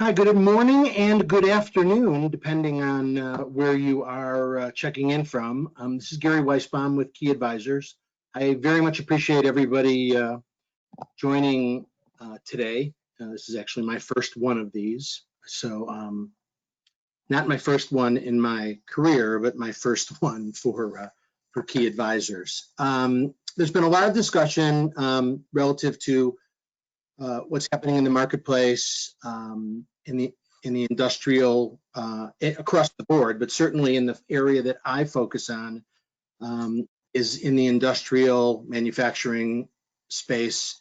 Hi, good morning and good afternoon, depending on where you are checking in from. This is Gary Weisbaum with Key Advisors. I very much appreciate everybody joining today. This is actually my first one of these. So not my first one in my career, but my first one for Key Advisors. There's been a lot of discussion relative to what's happening in the marketplace, in the industrial across the board, but certainly in the area that I focus on is in the industrial manufacturing space,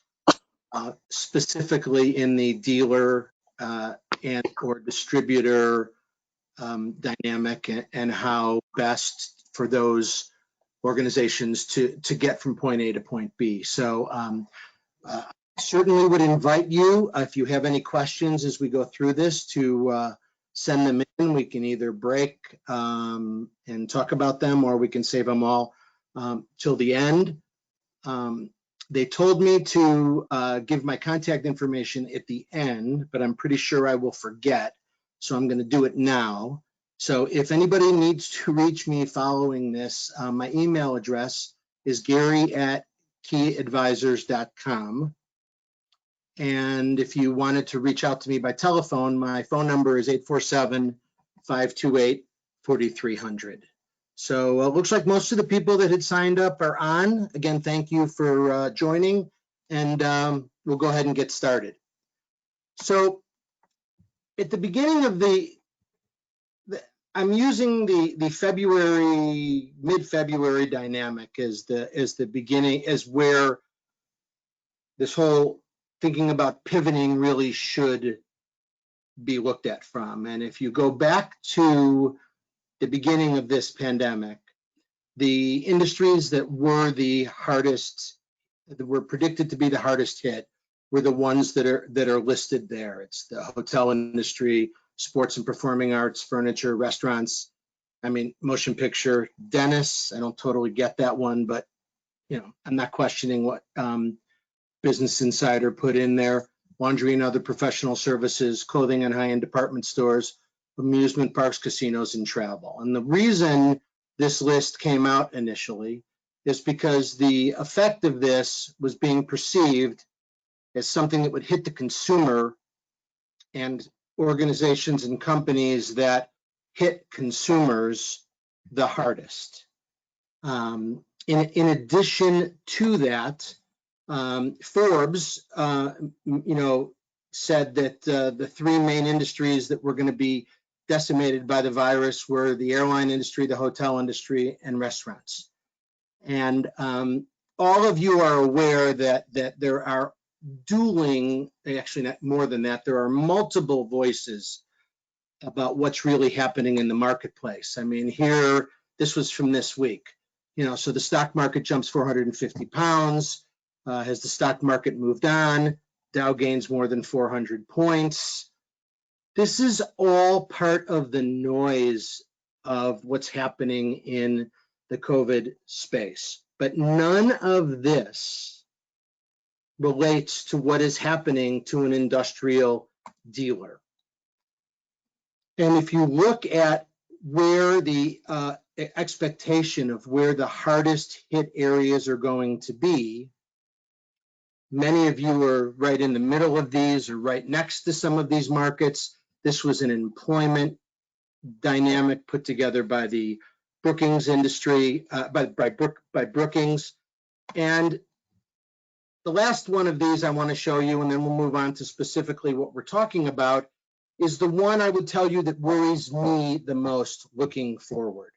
specifically in the dealer and or distributor dynamic, and how best for those organizations to get from point A to point B. So certainly would invite you, if you have any questions as we go through this, to send them in. We can either break and talk about them, or we can save them all till the end. They told me to give my contact information at the end, but I'm pretty sure I will forget, so I'm going to do it now. So if anybody needs to reach me following this, my email address is gary@keyadvisors.com. And if you wanted to reach out to me by telephone, my phone number is 847-528-4300. So it looks like most of the people that had signed up are on. Again, thank you for joining, and we'll go ahead and get started. So at the beginning of I'm using the February, mid-February dynamic as the beginning, as where this whole thinking about pivoting really should be looked at from. And if you go back to the beginning of this pandemic, the industries that were the hardest, that were predicted to be the hardest hit, were the ones that are listed there. It's the hotel industry, sports and performing arts, furniture, restaurants, motion picture, dentists. I don't totally get that one, but I'm not questioning what Business Insider put in there. Laundry and other professional services, clothing and high-end department stores, amusement parks, casinos, and travel. And the reason this list came out initially is because the effect of this was being perceived as something that would hit the consumer and organizations and companies that hit consumers the hardest. In addition to that, Forbes, said that the three main industries that were going to be decimated by the virus were the airline industry, the hotel industry, and restaurants. And all of you are aware that there are dueling, actually not more than that, there are multiple voices about what's really happening in the marketplace. Here, this was from this week. So the stock market jumps 450 pounds. Has the stock market moved on? Dow gains more than 400 points. This is all part of the noise of what's happening in the COVID space. But none of this relates to what is happening to an industrial dealer. And if you look at where the expectation of where the hardest hit areas are going to be, many of you are right in the middle of these or right next to some of these markets. This was an employment dynamic put together by the Brookings industry, by Brookings. And the last one of these I want to show you, and then we'll move on to specifically what we're talking about, is the one I would tell you that worries me the most looking forward.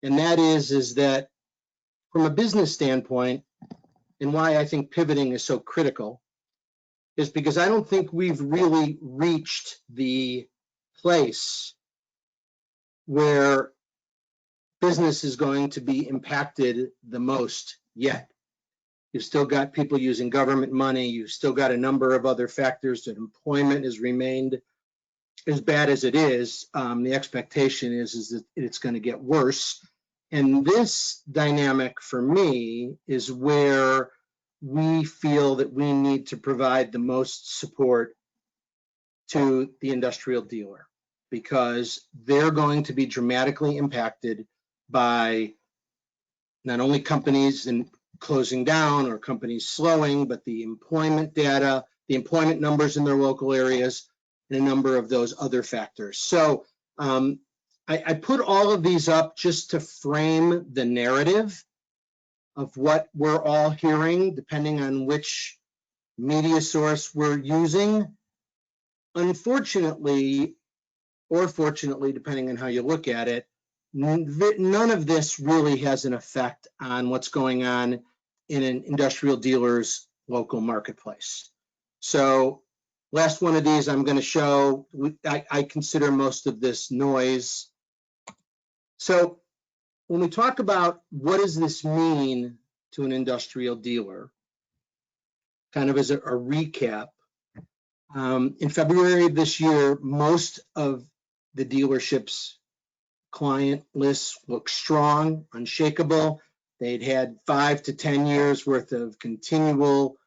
And that is that from a business standpoint, and why I think pivoting is so critical, is because I don't think we've really reached the place where business is going to be impacted the most yet. You've still got people using government money. You've still got a number of other factors that employment has remained as bad as it is. The expectation is that it's going to get worse. And this dynamic for me is where we feel that we need to provide the most support to the industrial dealer, because they're going to be dramatically impacted by not only companies and closing down or companies slowing, but the employment data, the employment numbers in their local areas, and a number of those other factors. So I put all of these up just to frame the narrative of what we're all hearing, depending on which media source we're using. Unfortunately, or fortunately, depending on how you look at it, none of this really has an effect on what's going on in an industrial dealer's local marketplace. So last one of these I'm going to show, I consider most of this noise. So when we talk about what does this mean to an industrial dealer, kind of as a recap, in February of this year, most of the dealerships' client lists look strong, unshakable. They'd had 5 to 10 years worth of continual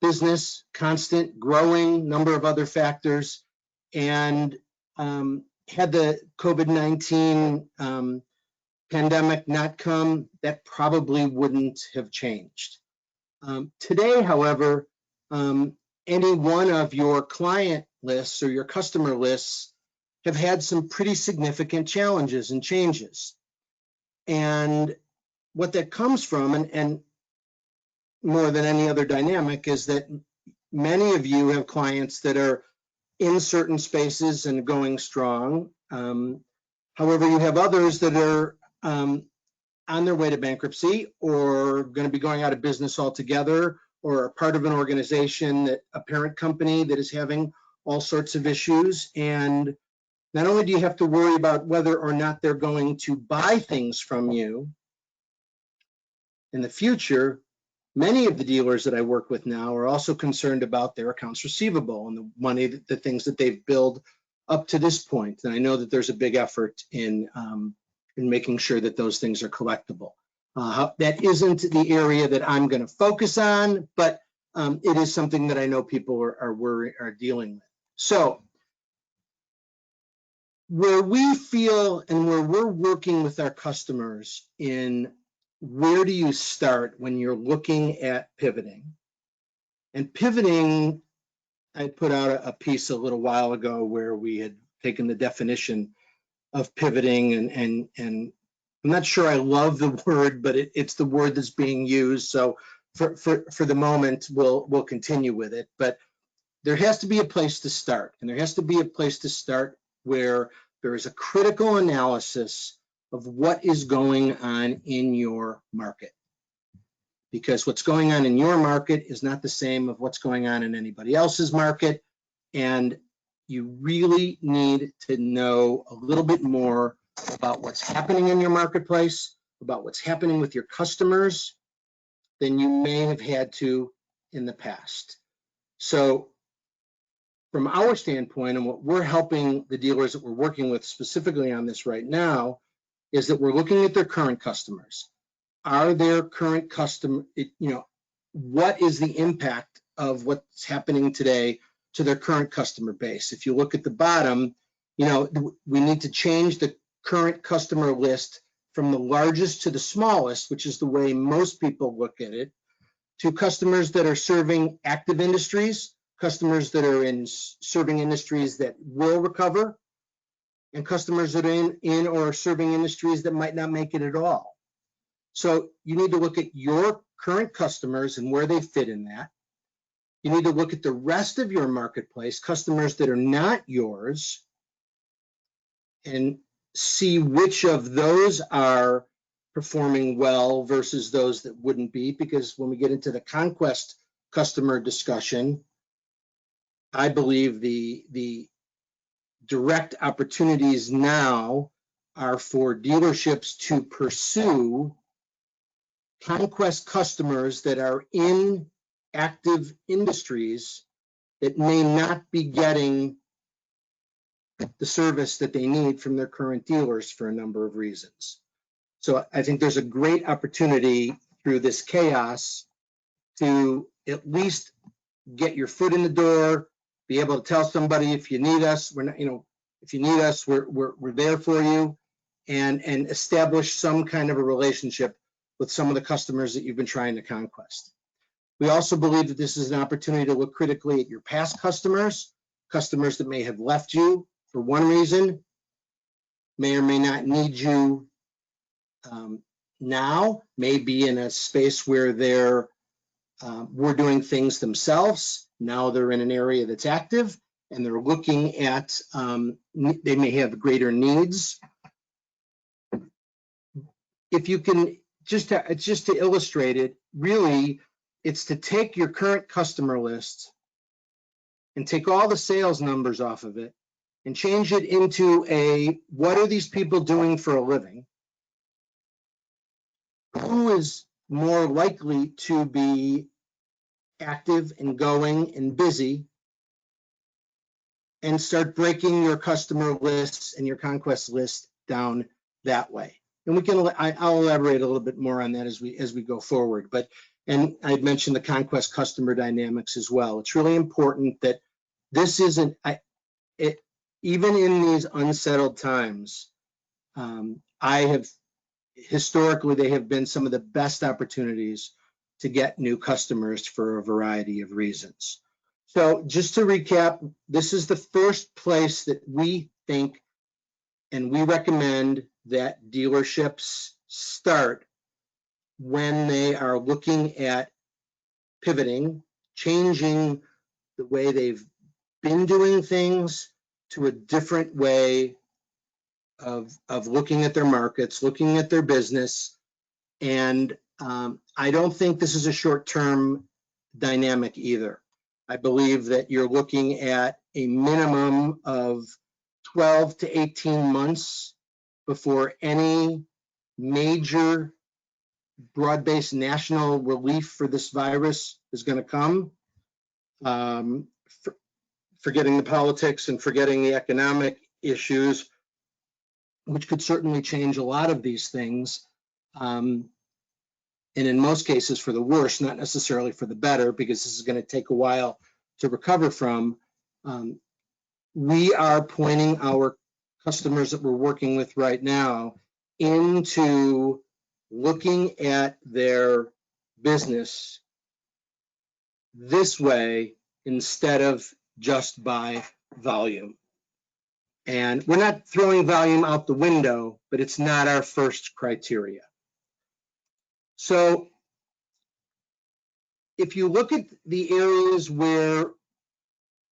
business, constant, growing, number of other factors, and had the COVID-19 pandemic not come, that probably wouldn't have changed. Today, however, any one of your client lists or your customer lists have had some pretty significant challenges and changes. And what that comes from, and more than any other dynamic, is that many of you have clients that are in certain spaces and going strong. However, you have others that are on their way to bankruptcy or going to be going out of business altogether, or are part of an organization, that a parent company that is having all sorts of issues. And not only do you have to worry about whether or not they're going to buy things from you in the future, many of the dealers that I work with now are also concerned about their accounts receivable and the money, the things that they've billed up to this point. And I know that there's a big effort in making sure that those things are collectible. That isn't the area that I'm going to focus on, but it is something that I know people are dealing with. So where we feel and where we're working with our customers in where do you start when you're looking at pivoting? And pivoting, I put out a piece a little while ago where we had taken the definition of pivoting, and I'm not sure I love the word, but it's the word that's being used. So for the moment, we'll continue with it. But there has to be a place to start, and there has to be a place to start where there is a critical analysis of what is going on in your market. Because what's going on in your market is not the same of what's going on in anybody else's market. And you really need to know a little bit more about what's happening in your marketplace, about what's happening with your customers than you may have had to in the past. So from our standpoint, and what we're helping the dealers that we're working with specifically on this right now, is that we're looking at their current customers. Are their current customer, what is the impact of what's happening today to their current customer base? If you look at the bottom, we need to change the current customer list from the largest to the smallest, which is the way most people look at it, to customers that are serving active industries, customers that are serving industries that will recover, and customers that are in or serving industries that might not make it at all. So you need to look at your current customers and where they fit in that. You need to look at the rest of your marketplace, customers that are not yours, and see which of those are performing well versus those that wouldn't be. Because when we get into the conquest customer discussion, I believe the direct opportunities now are for dealerships to pursue conquest customers that are in active industries that may not be getting the service that they need from their current dealers for a number of reasons. So I think there's a great opportunity through this chaos to at least get your foot in the door, be able to tell somebody if you need us, we're not, if you need us, we're there for you, and establish some kind of a relationship with some of the customers that you've been trying to conquest. We also believe that this is an opportunity to look critically at your past customers that may have left you for one reason, may or may not need you now, may be in a space where they're were doing things themselves. Now they're in an area that's active and they're looking at, they may have greater needs. If you can, just to illustrate it, really, it's to take your current customer list and take all the sales numbers off of it and change it into a, what are these people doing for a living? Who is more likely to be active and going and busy, and start breaking your customer lists and your conquest list down that way. And I'll elaborate a little bit more on that as we go forward. But, and I mentioned the conquest customer dynamics as well. It's really important that this isn't, even in these unsettled times, historically, they have been some of the best opportunities to get new customers for a variety of reasons. So just to recap, this is the first place that we think and we recommend that dealerships start when they are looking at pivoting, changing the way they've been doing things to a different way of looking at their markets, looking at their business. And I don't think this is a short-term dynamic either. I believe that you're looking at a minimum of 12 to 18 months before any major broad-based national relief for this virus is going to come. Forgetting the politics and forgetting the economic issues, which could certainly change a lot of these things. And in most cases for the worse, not necessarily for the better, because this is going to take a while to recover from. We are pointing our customers that we're working with right now into looking at their business this way instead of just by volume. And we're not throwing volume out the window, but it's not our first criteria. So if you look at the areas where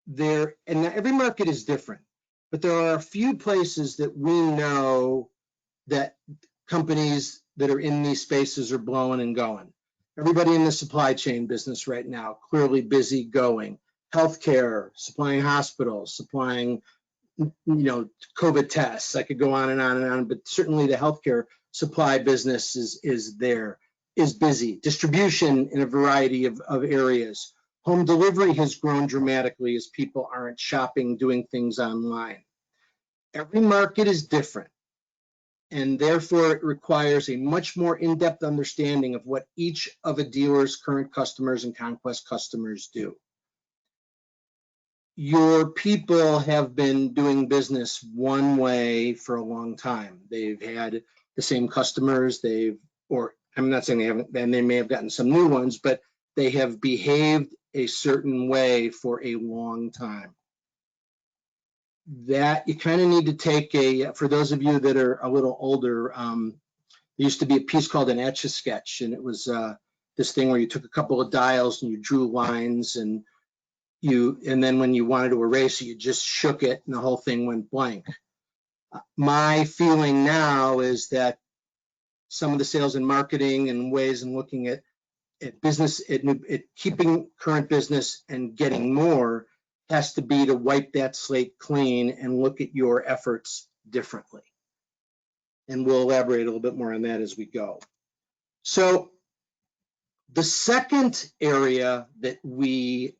and every market is different, but there are a few places that we know that companies that are in these spaces are blowing and going. Everybody in the supply chain business right now, clearly busy going. Healthcare, supplying hospitals, supplying, COVID tests. I could go on and on and on, but certainly the healthcare supply business is busy. Distribution in a variety of areas. Home delivery has grown dramatically as people aren't shopping, doing things online. Every market is different, and therefore it requires a much more in-depth understanding of what each of a dealer's current customers and conquest customers do. Your people have been doing business one way for a long time. They've had the same customers, or I'm not saying they haven't, and they may have gotten some new ones, but they have behaved a certain way for a long time. That you kind of need to take for those of you that are a little older, there used to be a piece called an Etch-a-Sketch, and it was this thing where you took a couple of dials and you drew lines, and then when you wanted to erase it, you just shook it and the whole thing went blank. My feeling now is that some of the sales and marketing and ways in looking at business, at keeping current business and getting more has to be to wipe that slate clean and look at your efforts differently. And we'll elaborate a little bit more on that as we go. So the second area that we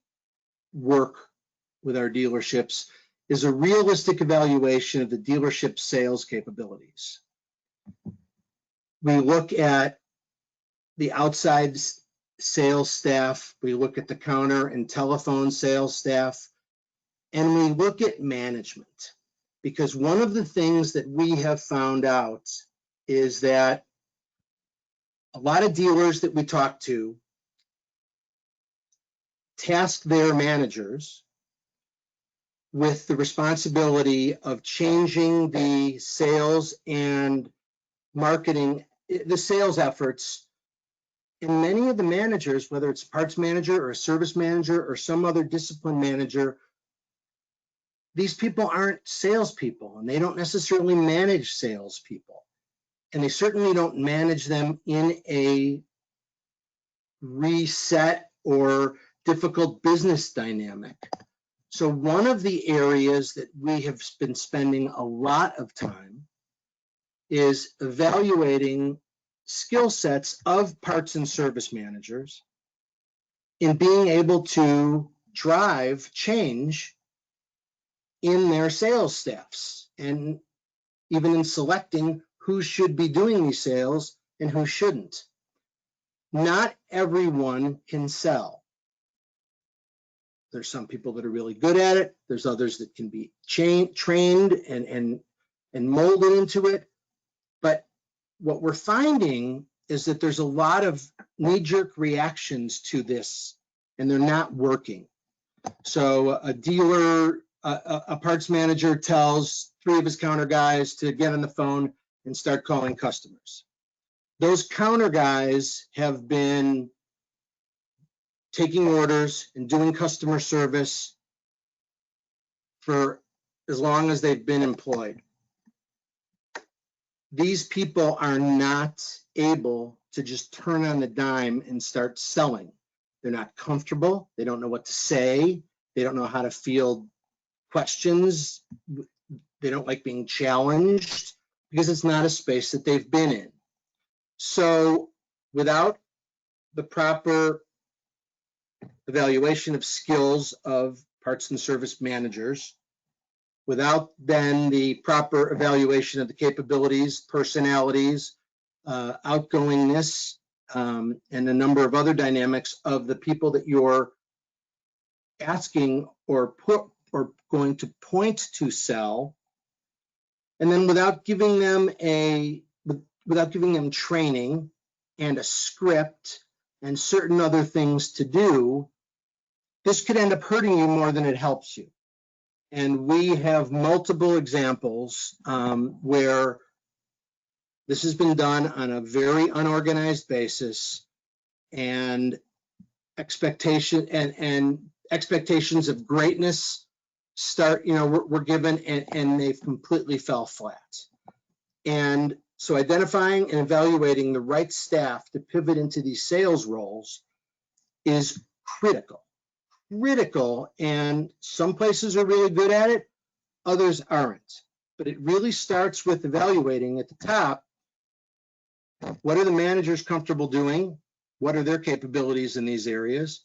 work with our dealerships is a realistic evaluation of the dealership sales capabilities. We look at the outside sales staff, we look at the counter and telephone sales staff, and we look at management, because one of the things that we have found out is that a lot of dealers that we talk to task their managers with the responsibility of changing the sales and marketing, the sales efforts. And many of the managers, whether it's a parts manager or a service manager or some other discipline manager, these people aren't salespeople, and they don't necessarily manage salespeople. And they certainly don't manage them in a reset or difficult business dynamic. So one of the areas that we have been spending a lot of time is evaluating skill sets of parts and service managers in being able to drive change in their sales staffs, and even in selecting who should be doing these sales and who shouldn't. Not everyone can sell. There's some people that are really good at it. There's others that can be trained and molded into it. But what we're finding is that there's a lot of knee-jerk reactions to this, and they're not working. So a dealer, a parts manager tells 3 of his counter guys to get on the phone and start calling customers. Those counter guys have been taking orders and doing customer service for as long as they've been employed. These people are not able to just turn on the dime and start selling. They're not comfortable. They don't know what to say. They don't know how to field questions. They don't like being challenged because it's not a space that they've been in. So without the proper evaluation of skills of parts and service managers, without then the proper evaluation of the capabilities, personalities, outgoingness, and a number of other dynamics of the people that you're asking or going to point to sell, and then without giving them training and a script and certain other things to do, this could end up hurting you more than it helps you. And we have multiple examples where this has been done on a very unorganized basis, and expectations of greatness were given, and they've completely fell flat. And so identifying and evaluating the right staff to pivot into these sales roles is critical. And some places are really good at it, others aren't. But it really starts with evaluating at the top, what are the managers comfortable doing? What are their capabilities in these areas?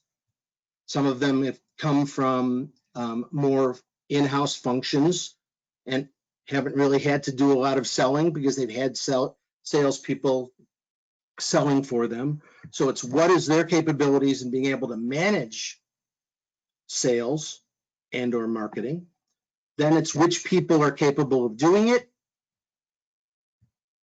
Some of them have come from more in-house functions and haven't really had to do a lot of selling because they've had salespeople selling for them. So it's what is their capabilities in being able to manage sales and or marketing. Then it's which people are capable of doing it,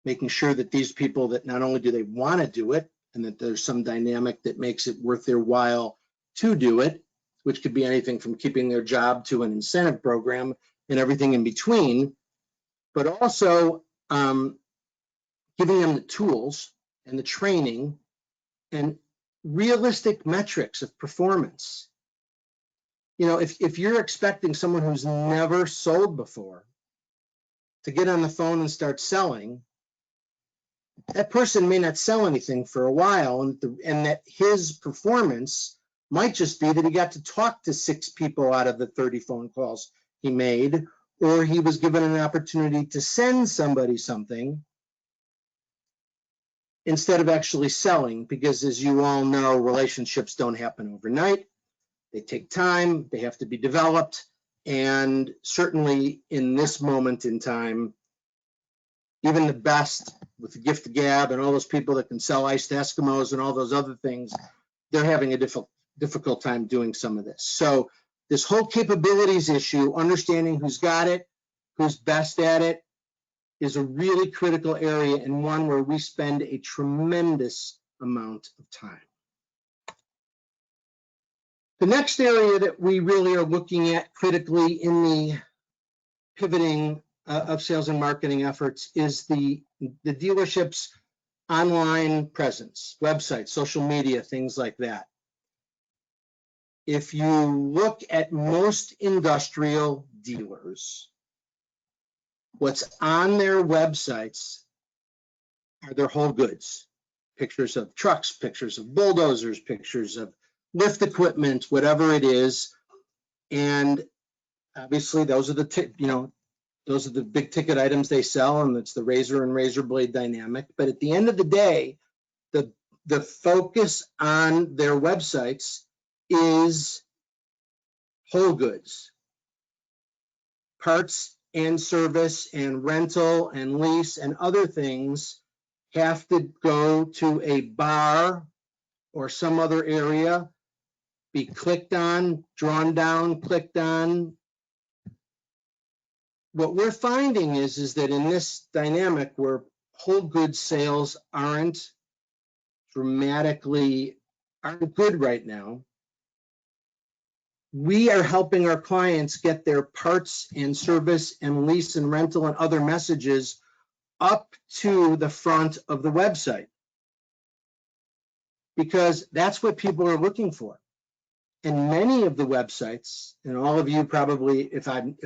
making sure that these people, that not only do they want to do it, and that there's some dynamic that makes it worth their while to do it, which could be anything from keeping their job to an incentive program and everything in between, but also giving them the tools and the training and realistic metrics of performance. If you're expecting someone who's never sold before to get on the phone and start selling, that person may not sell anything for a while, and that his performance might just be that he got to talk to 6 people out of the 30 phone calls he made, or he was given an opportunity to send somebody something instead of actually selling, because as you all know, relationships don't happen overnight. They take time, they have to be developed, and certainly in this moment in time, even the best with the gift of gab and all those people that can sell iced Eskimos and all those other things, they're having a difficult time doing some of this. So this whole capabilities issue, understanding who's got it, who's best at it, is a really critical area and one where we spend a tremendous amount of time. The next area that we really are looking at critically in the pivoting of sales and marketing efforts is the dealership's online presence, websites, social media, things like that. If you look at most industrial dealers, what's on their websites are their whole goods. Pictures of trucks, pictures of bulldozers, pictures of lift equipment, whatever it is. And obviously those are those are the big ticket items they sell, and it's the razor and razor blade dynamic. But at the end of the day, the focus on their websites is whole goods, parts and service and rental and lease and other things have to go to a bar or some other area, be clicked on, drawn down, clicked on. What we're finding is that in this dynamic where whole goods sales aren't good right now, we are helping our clients get their parts and service and lease and rental and other messages up to the front of the website, because that's what people are looking for. And many of the websites, and all of you probably, if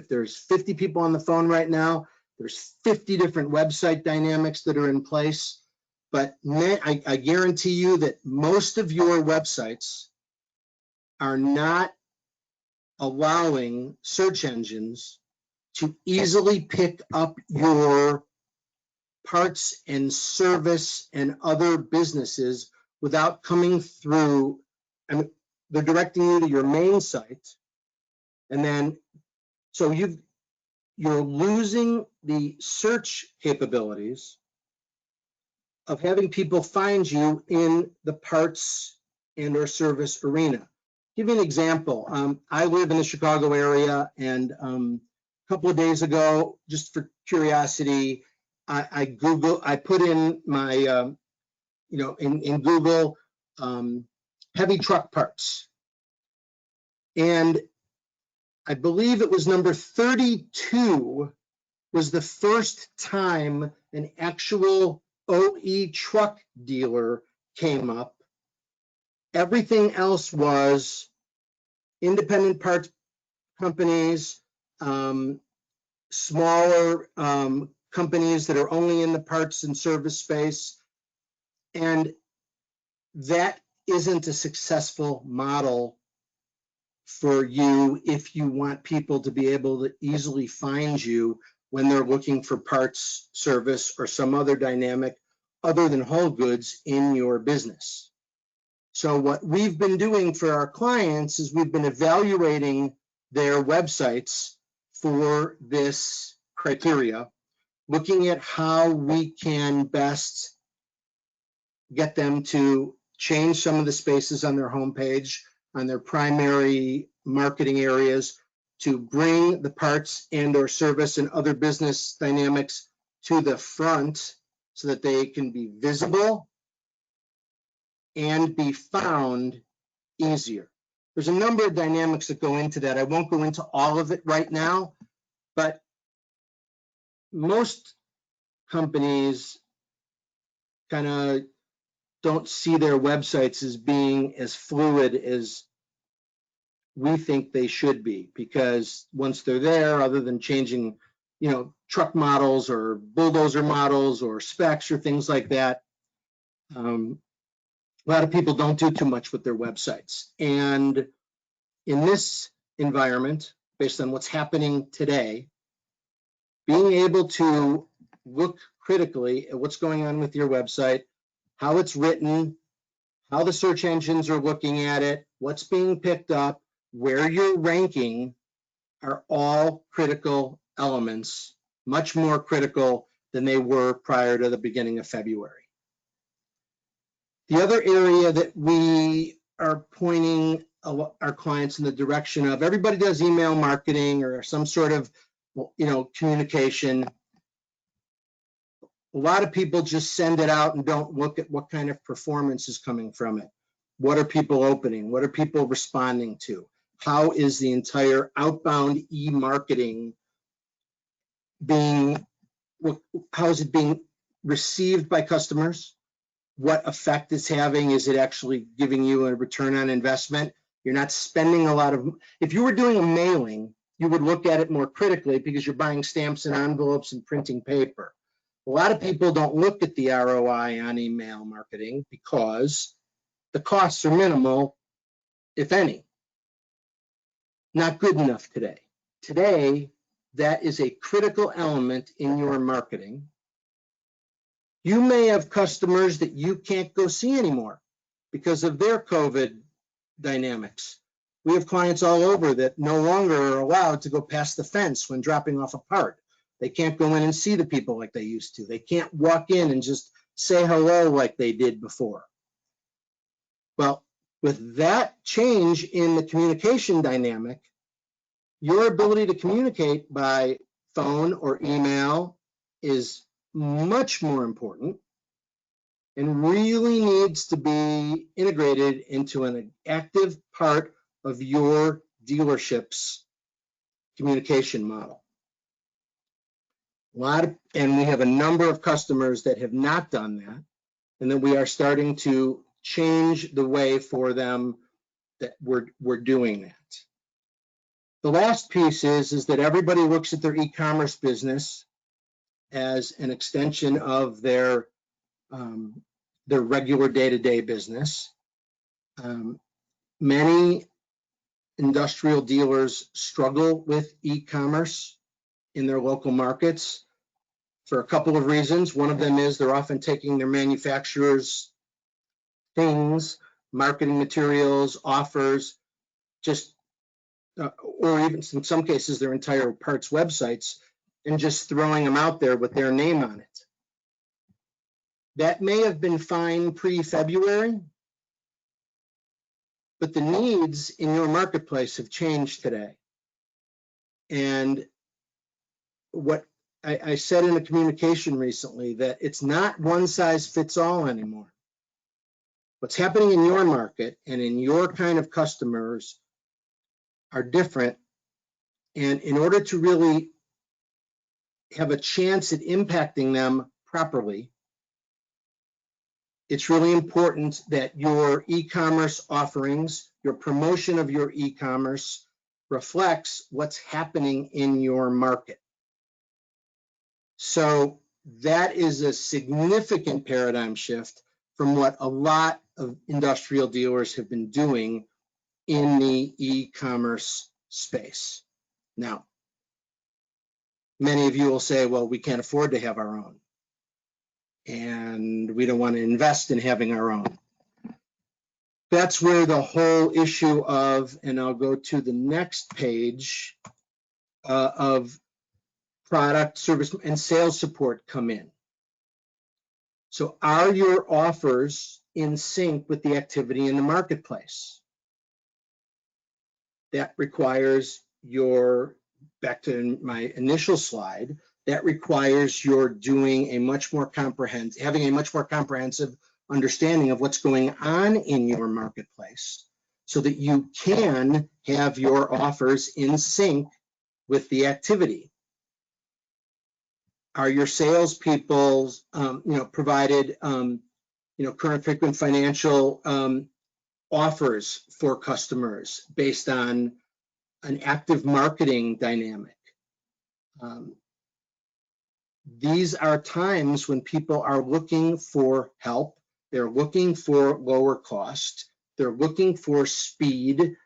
there's 50 people on the phone right now, there's 50 different website dynamics that are in place. But I guarantee you that most of your websites are not allowing search engines to easily pick up your parts and service and other businesses without coming through. I mean, they're directing you to your main site, and then so you're losing the search capabilities of having people find you in the parts and or service arena. Give you an example. I live in the Chicago area, and a couple of days ago, just for curiosity, I put in my, in Google, heavy truck parts. And I believe it was number 32 was the first time an actual OE truck dealer came up. Everything else was independent parts companies, smaller companies that are only in the parts and service space. And that isn't a successful model for you if you want people to be able to easily find you when they're looking for parts, service, or some other dynamic other than whole goods in your business. So what we've been doing for our clients is we've been evaluating their websites for this criteria, looking at how we can best get them to change some of the spaces on their homepage, on their primary marketing areas, to bring the parts and or service and other business dynamics to the front so that they can be visible and be found easier. There's a number of dynamics that go into that. I won't go into all of it right now, but most companies kind of don't see their websites as being as fluid as we think they should be, because once they're there, other than changing, truck models or bulldozer models or specs or things like that, a lot of people don't do too much with their websites. And in this environment, based on what's happening today, being able to look critically at what's going on with your website, how it's written, how the search engines are looking at it, what's being picked up, where you're ranking, are all critical elements, much more critical than they were prior to the beginning of February. The other area that we are pointing our clients in the direction of everybody does email marketing or some sort of, communication. A lot of people just send it out and don't look at what kind of performance is coming from it. What are people opening? What are people responding to? How is the entire outbound e-marketing how is it being received by customers? What effect it's having? Is it actually giving you a return on investment? You're not spending a lot of, if you were doing a mailing, you would look at it more critically because you're buying stamps and envelopes and printing paper. A lot of people don't look at the ROI on email marketing because the costs are minimal, if any. Not good enough today. Today, that is a critical element in your marketing. You may have customers that you can't go see anymore because of their COVID dynamics. We have clients all over that no longer are allowed to go past the fence when dropping off a part. They can't go in and see the people like they used to. They can't walk in and just say hello like they did before. Well, with that change in the communication dynamic, your ability to communicate by phone or email is much more important and really needs to be integrated into an active part of your dealership's communication model. And we have a number of customers that have not done that, and then we are starting to change the way for them that we're doing that. The last piece is that everybody looks at their e-commerce business as an extension of their regular day-to-day business. Many industrial dealers struggle with e-commerce in their local markets for a couple of reasons. One of them is they're often taking their manufacturers' things, marketing materials, offers, or even in some cases their entire parts websites, and just throwing them out there with their name on it. That may have been fine pre-February, but the needs in your marketplace have changed today. And what I said in a communication recently, that it's not one size fits all anymore. What's happening in your market and in your kind of customers are different. And in order to really have a chance at impacting them properly, it's really important that your e-commerce offerings, your promotion of your e-commerce reflects what's happening in your market. So that is a significant paradigm shift from what a lot of industrial dealers have been doing in the e-commerce space. Now, many of you will say, well, we can't afford to have our own, and we don't want to invest in having our own. That's where the whole issue of, and I'll go to the next page, of product, service, and sales support come in. So are your offers in sync with the activity in the marketplace? That requires back to my initial slide, that requires you're doing a much more having a much more comprehensive understanding of what's going on in your marketplace so that you can have your offers in sync with the activity. Are your salespeople, provided, current frequent financial offers for customers based on an active marketing dynamic? These are times when people are looking for help. They're looking for lower cost. They're looking for speed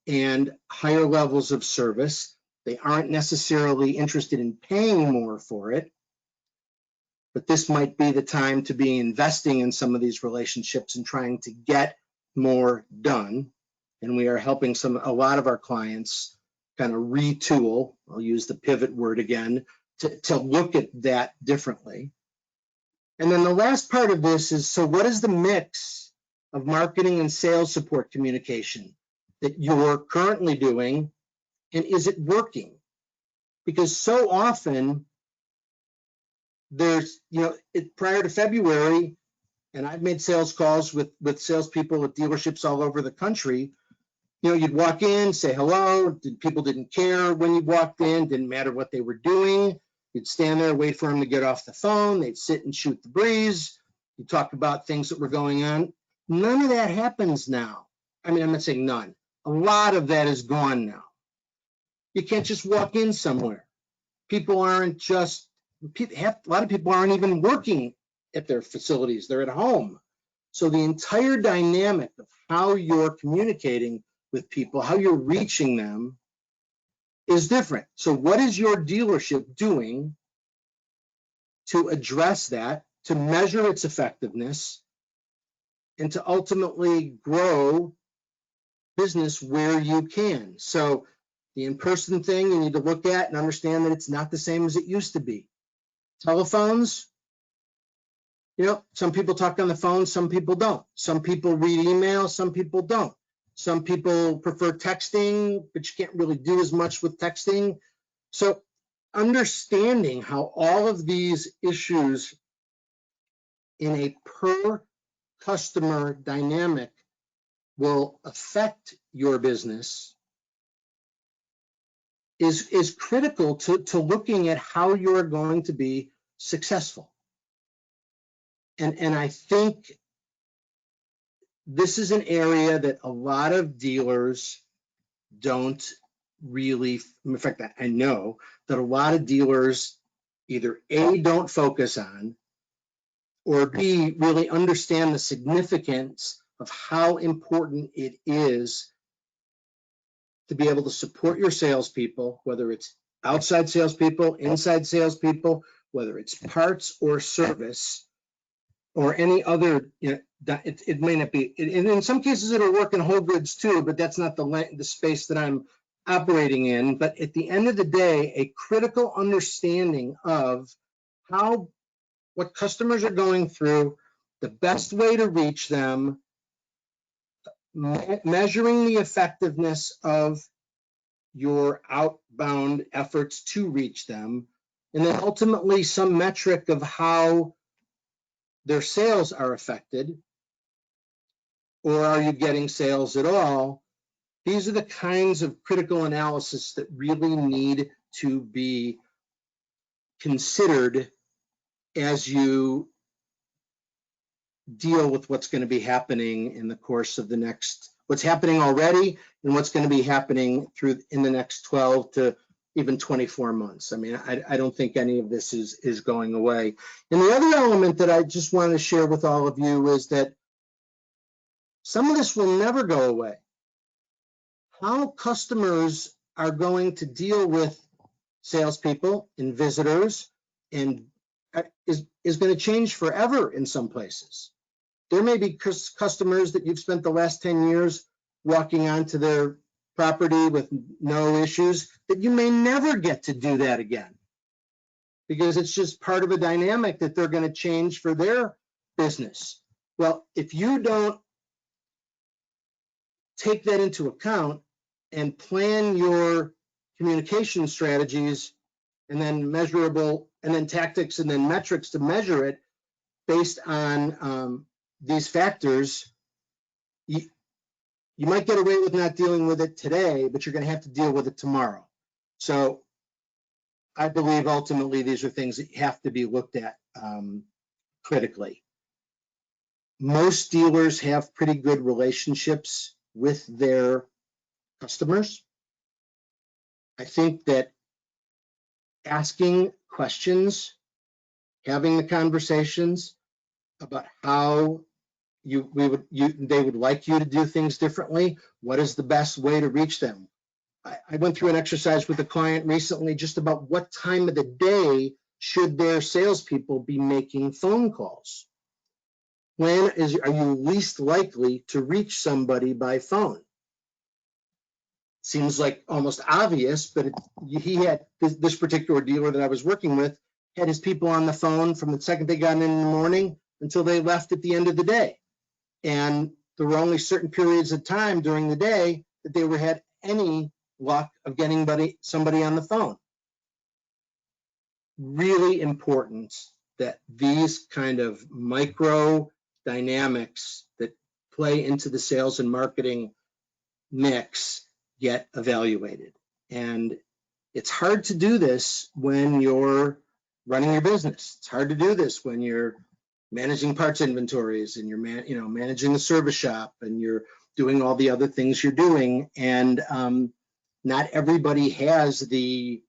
and higher levels of service. They aren't necessarily interested in paying more for it, but this might be the time to be investing in some of these relationships and trying to get more done. And we are helping a lot of our clients kind of retool, I'll use the pivot word again, to look at that differently. And then the last part of this is, so what is the mix of marketing and sales support communication that you're currently doing, and is it working? Because so often there's, prior to February, and I've made sales calls with salespeople at dealerships all over the country. You'd walk in, say hello. People didn't care when you walked in, didn't matter what they were doing. You'd stand there, wait for them to get off the phone. They'd sit and shoot the breeze. You talk about things that were going on. None of that happens now. I mean, I'm not saying none. A lot of that is gone now. You can't just walk in somewhere. A lot of people aren't even working at their facilities. They're at home. So the entire dynamic of how you're communicating with people, how you're reaching them is different. So what is your dealership doing to address that, to measure its effectiveness, and to ultimately grow business where you can? So the in-person thing you need to look at and understand that it's not the same as it used to be. Telephones, some people talk on the phone, some people don't. Some people read email, some people don't. Some people prefer texting, but you can't really do as much with texting. So understanding how all of these issues in a per customer dynamic will affect your business is critical to looking at how you're going to be successful. And I think this is an area that a lot of dealers don't really, in fact, I know that a lot of dealers either A, don't focus on, or B, really understand the significance of how important it is to be able to support your salespeople, whether it's outside salespeople, inside salespeople, whether it's parts or service, or any other, it may not be, and in some cases it'll work in whole goods too, but that's not the space that I'm operating in. But at the end of the day, a critical understanding of what customers are going through, the best way to reach them, measuring the effectiveness of your outbound efforts to reach them, and then ultimately some metric of how their sales are affected, or are you getting sales at all? These are the kinds of critical analysis that really need to be considered as you deal with what's going to be happening in the course of what's happening already and what's going to be happening in the next 12 to even 24 months. I mean, I don't think any of this is going away. And the other element that I just want to share with all of you is that some of this will never go away. How customers are going to deal with salespeople and visitors and is going to change forever in some places. There may be customers that you've spent the last 10 years walking onto their property with no issues that you may never get to do that again, because it's just part of a dynamic that they're going to change for their business. Well, if you don't take that into account and plan your communication strategies and then measurable, and then tactics and then metrics to measure it based on these factors, you might get away with not dealing with it today, but you're going to have to deal with it tomorrow. So I believe ultimately these are things that have to be looked at critically. Most dealers have pretty good relationships with their customers. I think that asking questions, having the conversations about how they would like you to do things differently. What is the best way to reach them? I went through an exercise with a client recently just about what time of the day should their salespeople be making phone calls. When are you least likely to reach somebody by phone? Seems like almost obvious, but he had this particular dealer that I was working with had his people on the phone from the second they got in the morning until they left at the end of the day. And there were only certain periods of time during the day that they had any luck of getting somebody on the phone. Really important that these kind of micro dynamics that play into the sales and marketing mix get evaluated. And it's hard to do this when you're running your business. It's hard to do this when you're managing parts inventories and you're managing the service shop and you're doing all the other things you're doing. And not everybody has the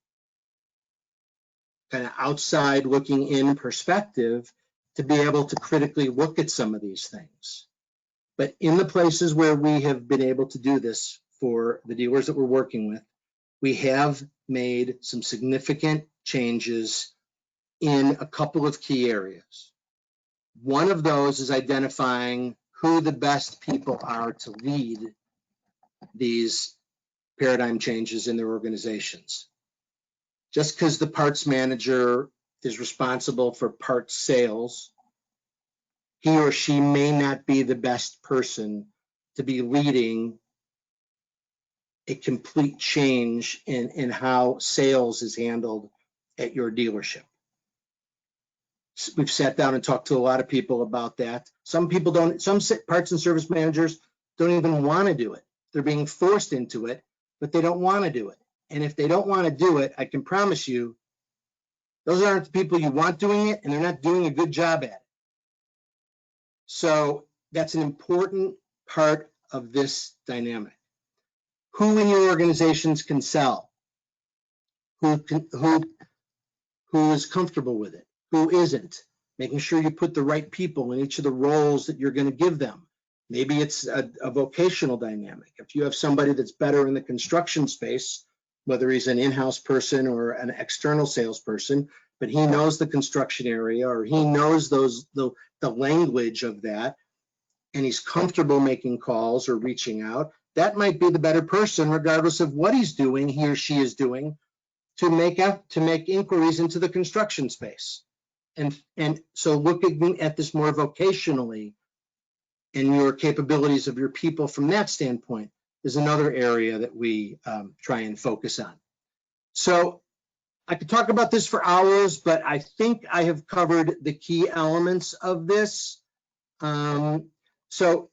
kind of outside looking in perspective to be able to critically look at some of these things. But in the places where we have been able to do this for the dealers that we're working with, we have made some significant changes in a couple of key areas. One of those is identifying who the best people are to lead these paradigm changes in their organizations. Just because the parts manager is responsible for parts sales, he or she may not be the best person to be leading a complete change in how sales is handled at your dealership. We've sat down and talked to a lot of people about that. Some people don't, some parts and service managers don't even want to do it. They're being forced into it, but they don't want to do it. And if they don't want to do it, I can promise you, those aren't the people you want doing it, and they're not doing a good job at it. So that's an important part of this dynamic. Who in your organizations can sell? Who is comfortable with it? Who isn't? Making sure you put the right people in each of the roles that you're going to give them. Maybe it's a vocational dynamic. If you have somebody that's better in the construction space, whether he's an in-house person or an external salesperson, but he knows the construction area or he knows the language of that, and he's comfortable making calls or reaching out, that might be the better person, regardless of what he's doing, he or she is doing, to make inquiries into the construction space. And so looking at this more vocationally and your capabilities of your people from that standpoint is another area that we try and focus on. So I could talk about this for hours, but I think I have covered the key elements of this. So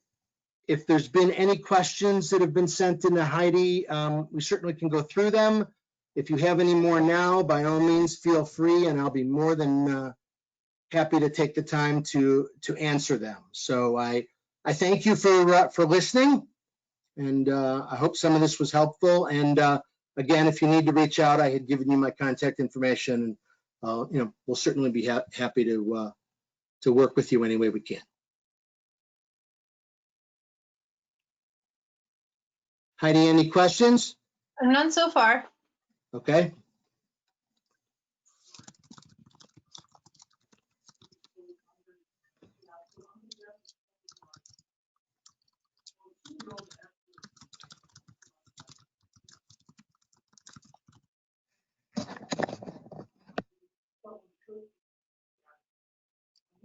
if there's been any questions that have been sent in to Heidi, we certainly can go through them. If you have any more now, by all means, feel free, and I'll be more than happy to take the time to answer them. So I thank you for listening, and I hope some of this was helpful. And again, if you need to reach out, I had given you my contact information, and we'll certainly be happy to work with you any way we can. Heidi, any questions? None so far. Okay.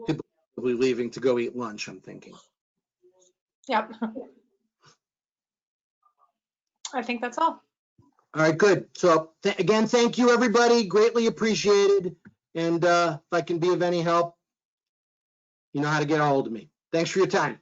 People will be leaving to go eat lunch, I'm thinking. Yep. I think that's all. All right, good. So again, thank you, everybody. Greatly appreciated. And if I can be of any help, you know how to get a hold of me. Thanks for your time.